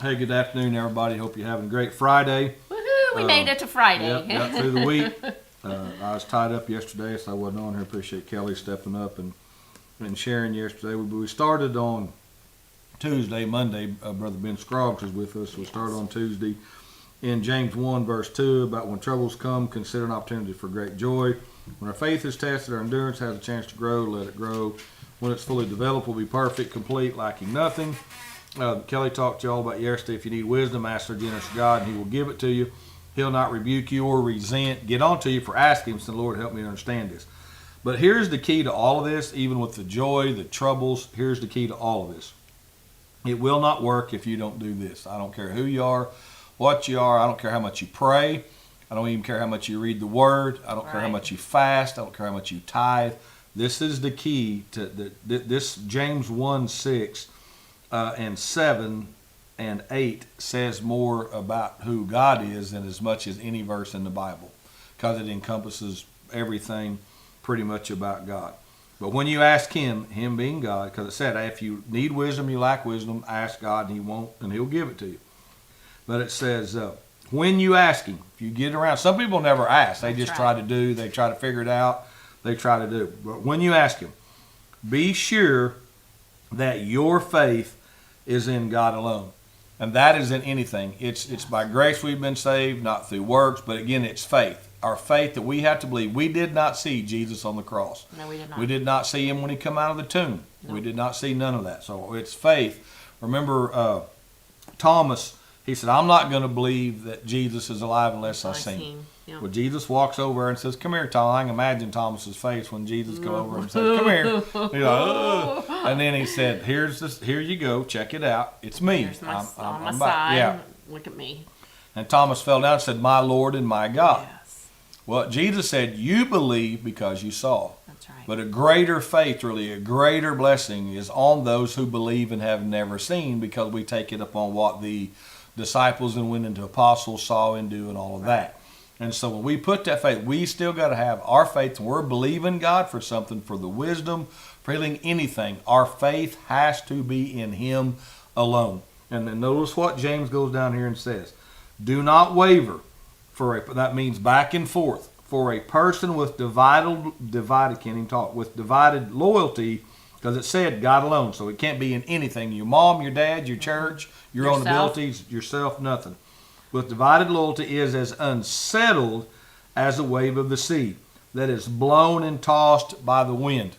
Hey, good afternoon, everybody. Hope you're having a great Friday. Woohoo! We made it to Friday. Yep, got through the week. I was tied up yesterday, so I wasn't on here. Appreciate Kelly stepping up and sharing yesterday. We started on Tuesday, Monday. Brother Ben Scroggs was with us. We started on Tuesday in James 1, verse 2, about when troubles come, consider an opportunity for great joy. When our faith is tested, our endurance has a chance to grow. Let it grow. When it's fully developed, we'll be perfect, complete, lacking nothing. Kelly talked to you all about yesterday. If you need wisdom, ask our generous God, and He will give it to you. He'll not rebuke you or resent. Get on to you for asking Him, saying, Lord, help me to understand this. But here's the key to all of this, even with the joy, the troubles. Here's the key to all of this. It will not work if you don't do this. I don't care who you are, what you are. I don't care how much you pray. I don't even care how much you read the Word. I don't care how much you fast. I don't care how much you tithe. This is the key to this. James 1:6 and 7 and 8 says more about who God is than as much as any verse in the Bible, because it encompasses everything pretty much about God. But when you ask Him being God, because it said if you need wisdom, you lack wisdom, ask God and He'll give it to you. But it says when you ask Him, if you get around, some people never ask. They just try to do, they try to figure it out, they try to do. But when you ask Him, be sure that your faith is in God alone. And that is in anything. It's by grace we've been saved, not through works, but again, it's faith. Our faith that we have to believe. We did not see Jesus on the cross. No, we did not. We did not see Him when He come out of the tomb. No. We did not see none of that. So it's faith. Remember Thomas, he said, I'm not going to believe that Jesus is alive unless I see Him. Yeah. Well, Jesus walks over and says, come here, Tom. I can imagine Thomas's face when Jesus come over and said, come here. He's like, ugh. And then he said, here you go. Check it out. It's me. Here's my, I'm my back. side. Yeah. Look at me. And Thomas fell down and said, my Lord and my God. Yes. Well, Jesus said, you believe because you saw. That's right. But a greater faith, really, a greater blessing is on those who believe and have never seen, because we take it upon what the disciples and went into apostles saw and do and all of that. And so when we put that faith, we still got to have our faith. When we're believing God for something, for the wisdom, for healing, anything, our faith has to be in Him alone. And then notice what James goes down here and says. Do not waver, that means back and forth, for a person with with divided loyalty, because it said God alone, so it can't be in anything. Your mom, your dad, your church, your own abilities, yourself, nothing. With divided loyalty is as unsettled as a wave of the sea that is blown and tossed by the wind.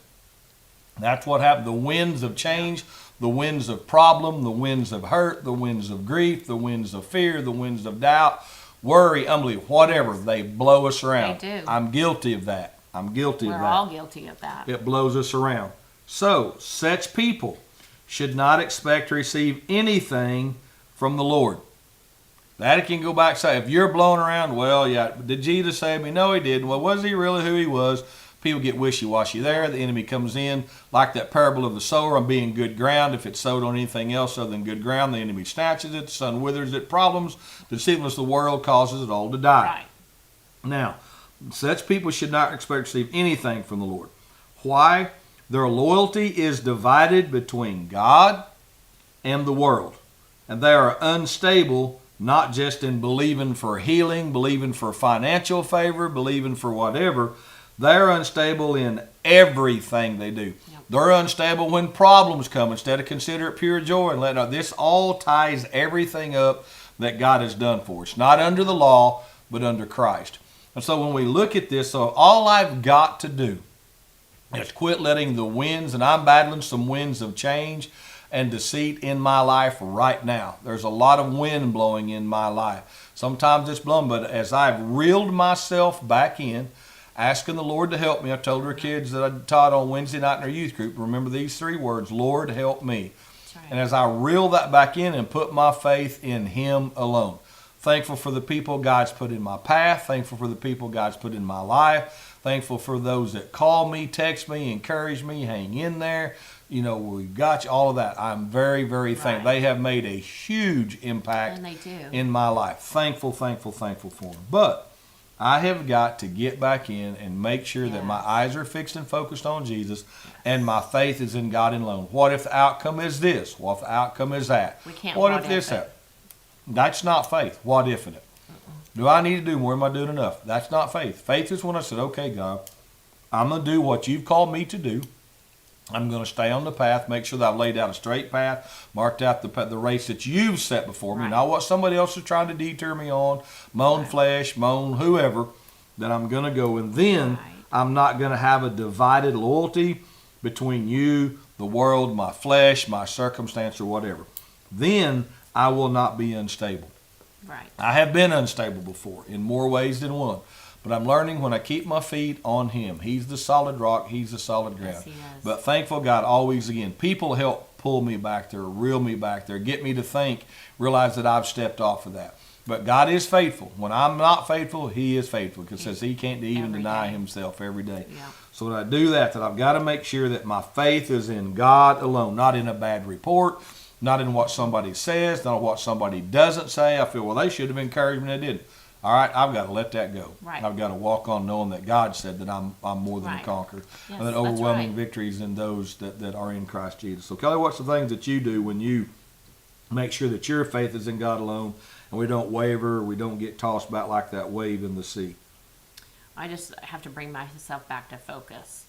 That's what happened. The winds of change, the winds of problem, the winds of hurt, the winds of grief, the winds of fear, the winds of doubt, worry, unbelief, whatever, they blow us around. They do. I'm guilty of that. We're all guilty of that. It blows us around. So, such people should not expect to receive anything from the Lord. That can go back and say, if you're blown around, well, yeah, did Jesus save me? No, He didn't. Well, was He really who He was? People get wishy-washy there. The enemy comes in, like that parable of the sower, on being good ground. If it's sowed on anything else other than good ground, the enemy snatches it, the sun withers it. Problems, the deceitfulness of the world causes it all to die. Right. Now, such people should not expect to receive anything from the Lord. Why? Their loyalty is divided between God and the world. And they are unstable, not just in believing for healing, believing for financial favor, believing for whatever. They're unstable in everything they do. Yep. They're unstable when problems come. Instead of consider it pure joy and let it out. This all ties everything up that God has done for us. Not under the law, but under Christ. And so when we look at this, so all I've got to do is quit letting the winds, and I'm battling some winds of change and deceit in my life right now. There's a lot of wind blowing in my life. Sometimes it's blowing, but as I've reeled myself back in, asking the Lord to help me. I told our kids that I taught on Wednesday night in our youth group, remember these three words, Lord, help me. Right. And as I reel that back in and put my faith in Him alone, thankful for the people God's put in my path, thankful for the people God's put in my life, thankful for those that call me, text me, encourage me, hang in there. You know, we've got you, all of that. I'm very, very thankful. They have made a huge impact in my life. Thankful for them. But I have got to get back in and make sure that my eyes are fixed and focused on Jesus and my faith is in God alone. What if the outcome is this? What if the outcome is that? We can't. What if this happens? That's not faith. What if it? Do I need to do more? Am I doing enough? That's not faith. Faith is when I said, okay, God, I'm going to do what you've called me to do. I'm going to stay on the path, make sure that I've laid out a straight path, marked out the race that you've set before me, not what somebody else is trying to deter me on, my own flesh, my own whoever, that I'm going to go. And then I'm not going to have a divided loyalty between you, the world, my flesh, my circumstance, or whatever. Then I will not be unstable. Right. I have been unstable before in more ways than one. But I'm learning when I keep my feet on Him. He's the solid rock. He's the solid ground. Yes, He is. But thankful God, always again, people help pull me back there, reel me back there, get me to think, realize that I've stepped off of that. But God is faithful. When I'm not faithful, He is faithful, because it says He can't even deny Himself every day. Yeah. So when I do that I've got to make sure that my faith is in God alone, not in a bad report, not in what somebody says, not what somebody doesn't say. I feel, well, they should have encouraged me, they didn't. All right, I've got to let that go. Right. I've got to walk on knowing that God said that I'm more than a conqueror. Yes, and that overwhelming victories in those that are in Christ Jesus. So Kelly, what's the things that you do when you make sure that your faith is in God alone and we don't waver, we don't get tossed back like that wave in the sea? I just have to bring myself back to focus.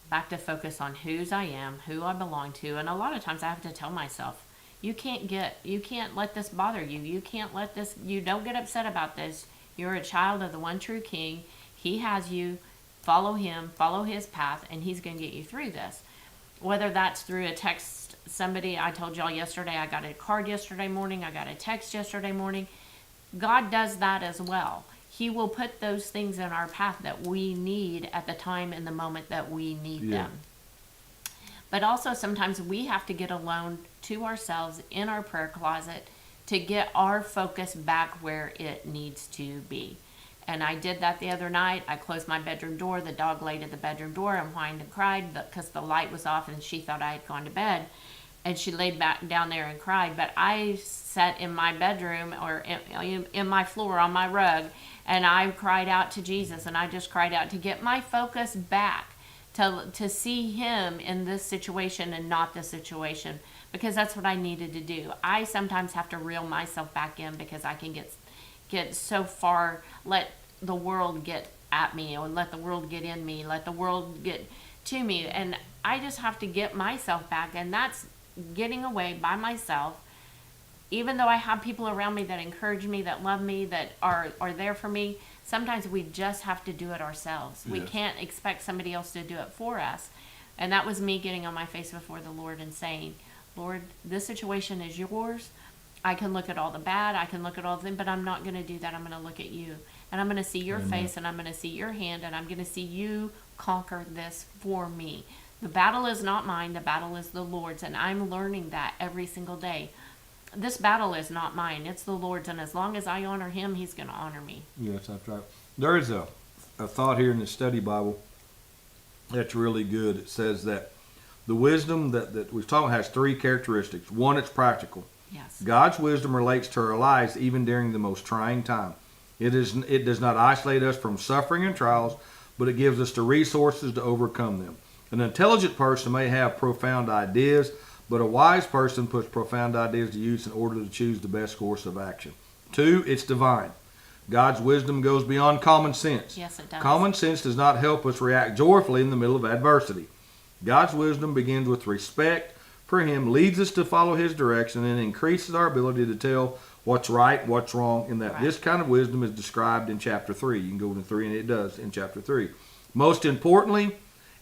Back to focus on whose I am, who I belong to. And a lot of times I have to tell myself, you can't let this bother you. You don't get upset about this. You're a child of the one true King. He has you. Follow Him, follow His path, and He's going to get you through this. Whether that's through a text, somebody, I told y'all yesterday, I got a card yesterday morning, I got a text yesterday morning. God does that as well. He will put those things in our path that we need at the time and the moment that we need them. But also sometimes we have to get alone to ourselves in our prayer closet to get our focus back where it needs to be. And I did that the other night. I closed my bedroom door. The dog laid at the bedroom door and whined and cried because the light was off and she thought I had gone to bed. And she laid back down there and cried. But I sat in my bedroom or in my floor on my rug, and I cried out to Jesus, and I just cried out to get my focus back. To see Him in this situation and not this situation, because that's what I needed to do. I sometimes have to reel myself back in because I can get so far, let the world get at me, or let the world get in me, let the world get to me, and I just have to get myself back, and that's getting away by myself. Even though I have people around me that encourage me, that love me, that are there for me, sometimes we just have to do it ourselves. Yes. We can't expect somebody else to do it for us. And that was me getting on my face before the Lord and saying, Lord, this situation is yours. I can look at all the bad, I can look at all the things, but I'm not going to do that. I'm going to look at you. And I'm going to see your face, and I'm going to see your hand, and I'm going to see you conquer this for me. The battle is not mine, the battle is the Lord's, and I'm learning that every single day. This battle is not mine, it's the Lord's, and as long as I honor Him, He's going to honor me. Yes, that's right. There is a thought here in the study Bible that's really good. It says that the wisdom that we've talked has three characteristics. One, it's practical. Yes. God's wisdom relates to our lives even during the most trying time. It does not isolate us from suffering and trials, but it gives us the resources to overcome them. An intelligent person may have profound ideas, but a wise person puts profound ideas to use in order to choose the best course of action. 2, it's divine. God's wisdom goes beyond common sense. Yes, it does. Common sense does not help us react joyfully in the middle of adversity. God's wisdom begins with respect for Him, leads us to follow His direction, and increases our ability to tell what's right, what's wrong, and that this kind of wisdom is described in chapter 3. You can go to 3, and it does in chapter 3. Most importantly,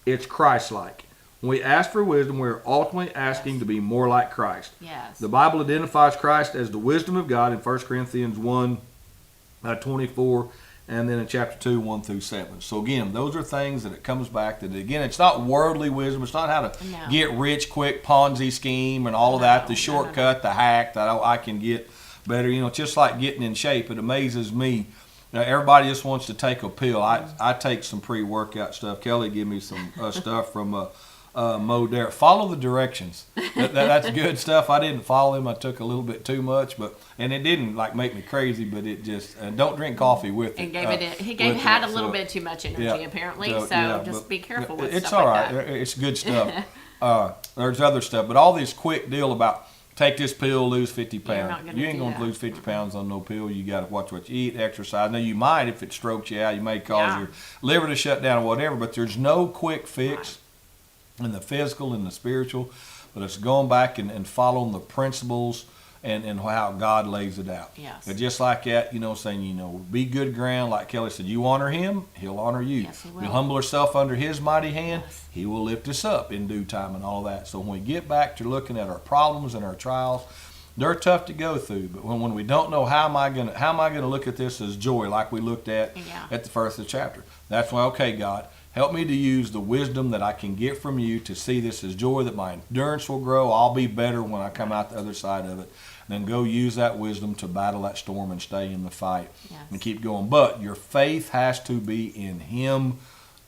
it's Christ-like. When we ask for wisdom, we're ultimately asking to be more like Christ. Yes. The Bible identifies Christ as the wisdom of God in 1 Corinthians 1:24, and then in chapter 2, 1-7. So again, those are things that it comes back to. Again, it's not worldly wisdom. It's not how to get rich quick, Ponzi scheme, and all of that, the shortcut, the hack that I can get better. You know, just like getting in shape. It amazes me. Now, everybody just wants to take a pill. I take some pre-workout stuff. Kelly give me some stuff from Mo Dare. Follow the directions. That's good stuff. I didn't follow him. I took a little bit too much, and it didn't make me crazy. But it just don't drink coffee with it. He had a little bit too much energy apparently. So just be careful with it's stuff all like right. that. It's good stuff. There's other stuff, but all this quick deal about take this pill, lose 50 You're not pounds. gonna You ain't do going to that. lose 50 pounds on no pill. You got to watch what you eat, exercise. Now, you might, if it strokes you out, you may cause your liver to shut down or whatever, but there's no quick fix in the physical and the spiritual. But it's going back and following the principles and how God lays it out. Yes. And just like that, saying, be good ground. Like Kelly said, you honor him, he'll honor you. Yes, he will. You humble yourself under his mighty hand, Yes. he will lift us up in due time and all that. So when we get back to looking at our problems and our trials, they're tough to go through. But when we don't know how am I gonna look at this as joy, like we looked at at the first of the chapter. That's why, okay, God, help me to use the wisdom that I can get from you to see this as joy, that my endurance will grow. I'll be better when I come out the other side of it. Then go use that wisdom to battle that storm and stay in the fight and keep going. But your faith has to be in him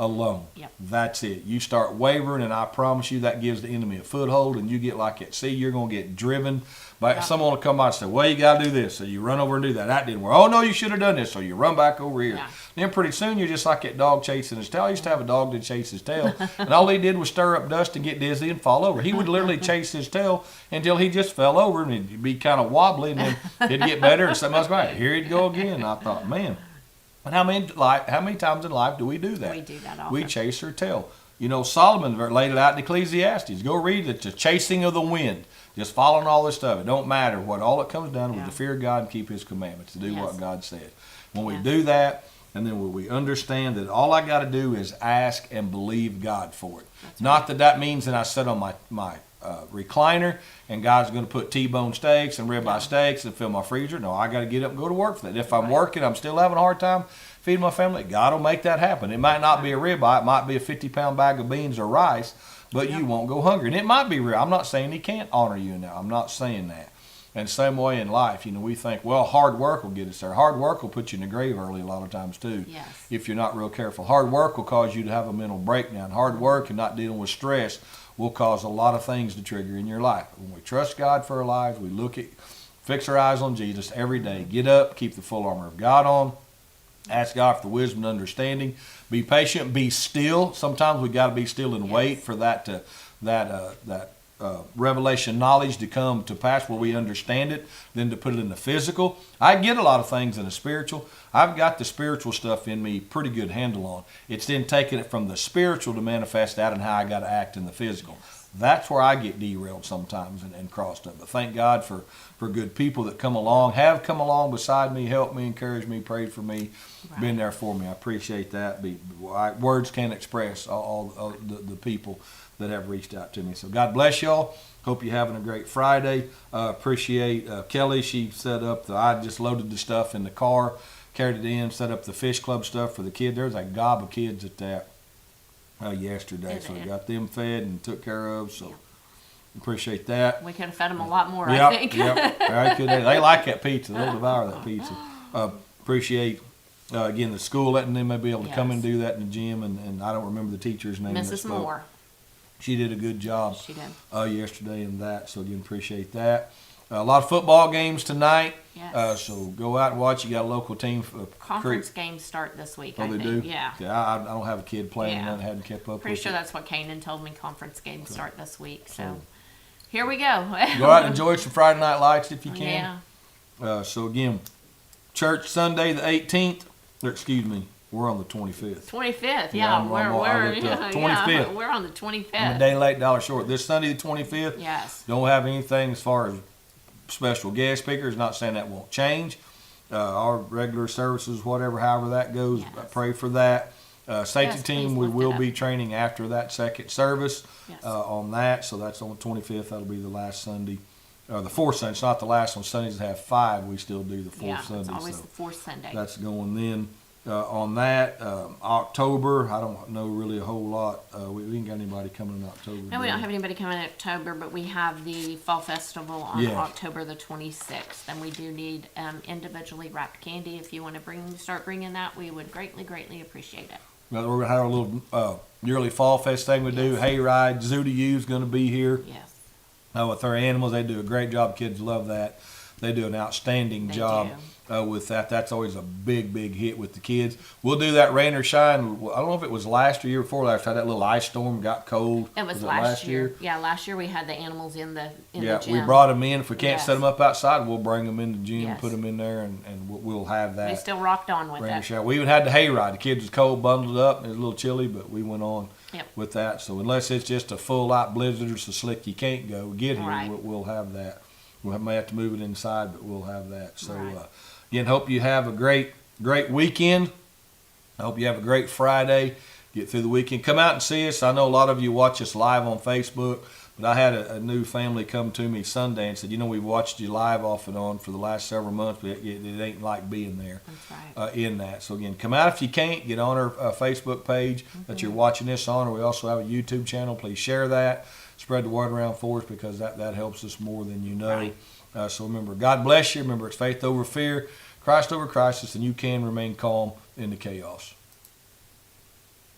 alone. Yep. That's it. You start wavering, and I promise you that gives the enemy a foothold, and you get like at sea, you're going to get driven by someone will come by and say, well, you got to do this. So you run over and do that. That didn't work. Oh, no, you should have done this. So you run back over here. Yeah. Then pretty soon you're just like that dog chasing his tail. I used to have a dog that chased his tail, and all he did was stir up dust and get dizzy and fall over. He would literally chase his tail until he just fell over, and he'd be kind of wobbly, and then it'd get better, and something else go right. Here he'd go again. And I thought, man, but how many times in life do we do that? We do that often. We chase our tail. Solomon laid it out in Ecclesiastes. Go read it. The chasing of the wind. Just following all this stuff. It don't matter what. All it comes down to is to fear God and keep his commandments, to do what God said. When we do that, and then when we understand that all I got to do is ask and believe God for it. That's Not that means that I sit on my recliner and God's going to put T-bone steaks and ribeye steaks and fill my freezer. No, I got to get up and go to work for that. If I'm working, I'm still having a hard time feeding my family, God will make that happen. It might not be a ribeye. It might be a 50-pound bag of beans or rice, but you won't go hungry. And it might be real. I'm not saying he can't honor you now. I'm not saying that. And same way in life, we think, well, hard work will get us there. Hard work will put you in the grave early a lot of times too, if you're not real careful. Hard work will cause you to have a mental breakdown. Hard work and not dealing with stress will cause a lot of things to trigger in your life. When we trust God for our lives, we fix our eyes on Jesus every day. Get up, keep the full armor of God on. Ask God for the wisdom and understanding. Be patient. Be still. Sometimes we got to be still and wait for that revelation knowledge to come to pass where we understand it, then to put it in the physical. I get a lot of things in the spiritual. I've got the spiritual stuff in me pretty good handle on. It's then taking it from the spiritual to manifest out and how I got to act in the physical. That's where I get derailed sometimes and crossed up. But thank God for good people that have come along beside me, helped me, encouraged me, prayed for me, been there for me. I appreciate that. Words can't express all the people that have reached out to me. So God bless y'all. Hope you're having a great Friday. Appreciate Kelly. She set up I just loaded the stuff in the car, carried it in, set up the fish club stuff for the kids. There's a gob of kids at that yesterday. So we got them fed and took care of. So appreciate that. We could have fed them a lot more, I think. They like that pizza. They'll devour that pizza. Appreciate, again, the school letting them be able to come and do that in the gym. And I don't remember the teacher's name. Mrs. Moore. She did a good job. She did. Yesterday in that. So again, appreciate that. A lot of football games tonight. Yes. So go out and watch. You got a local team. Conference games start this week, I think. Do? Yeah. I don't have a kid playing and I hadn't kept up Pretty with sure it. that's what Kanan told me. Conference games start this week. So here we go. Go out and enjoy some Friday Night Lights if you can. Yeah. So again, church Sunday the 18th. Excuse me. We're on the 25th. 25th, yeah. We're 25th. We're on the 25th. I'm a day late, dollar short. This Sunday the 25th. Yes. Don't have anything as far as special guest speakers. Not saying that won't change. Our regular services, however that goes. Yes. I pray for that. Safety team, we lift will it up. be training after that second service Yes. on that. So that's on the 25th. That'll be the last Sunday. The fourth Sunday. It's not the last one. Sundays have 5. We still do the fourth Sunday. It's always so the fourth Sunday. that's going then. On that, October, I don't know really a whole lot. We ain't got anybody coming in October. No, we don't have anybody coming in October, but we have the Fall Festival on October the 26th, and we do need individually wrapped candy. If you want to start bringing that, we would greatly, greatly appreciate it. We're going to have a little yearly Fall Fest thing we do. Hayride, Zoo to You's going to be here. Yes. With our animals, they do a great job. Kids love that. They do an outstanding They job with that. That's always a big hit with the kids. We'll do that rain or shine. I don't know if it was last or year before last. Had that little ice storm, got cold. It was last year. Yeah, last year we had the animals in the Yeah, gym. we brought them in. If we can't Yes. set them up outside, we'll bring them in the gym, Yes. put them in there, and we'll have that. They still rocked on with Rain or it. shine. We even had the hayride. The kids was cold, bundled up. It was a little chilly, but we went on Yep. with that. So unless it's just a full out blizzard or so slick you can't go get here, Right. we'll have that. We may have to move it inside, but we'll have that. So Right. again, hope you have a great weekend. I hope you have a great Friday. Get through the weekend. Come out and see us. I know a lot of you watch us live on Facebook, but I had a new family come to me Sunday and said, we've watched you live off and on for the last several months, but it ain't like being there. That's right. In that. So again, come out if you can't. Get on our Facebook page that you're watching this on, or we also have a YouTube channel. Please share that. Spread the word around for us, because that helps us more than you know. Right. So remember, God bless you. Remember, it's faith over fear, Christ over crisis, and you can remain calm in the chaos.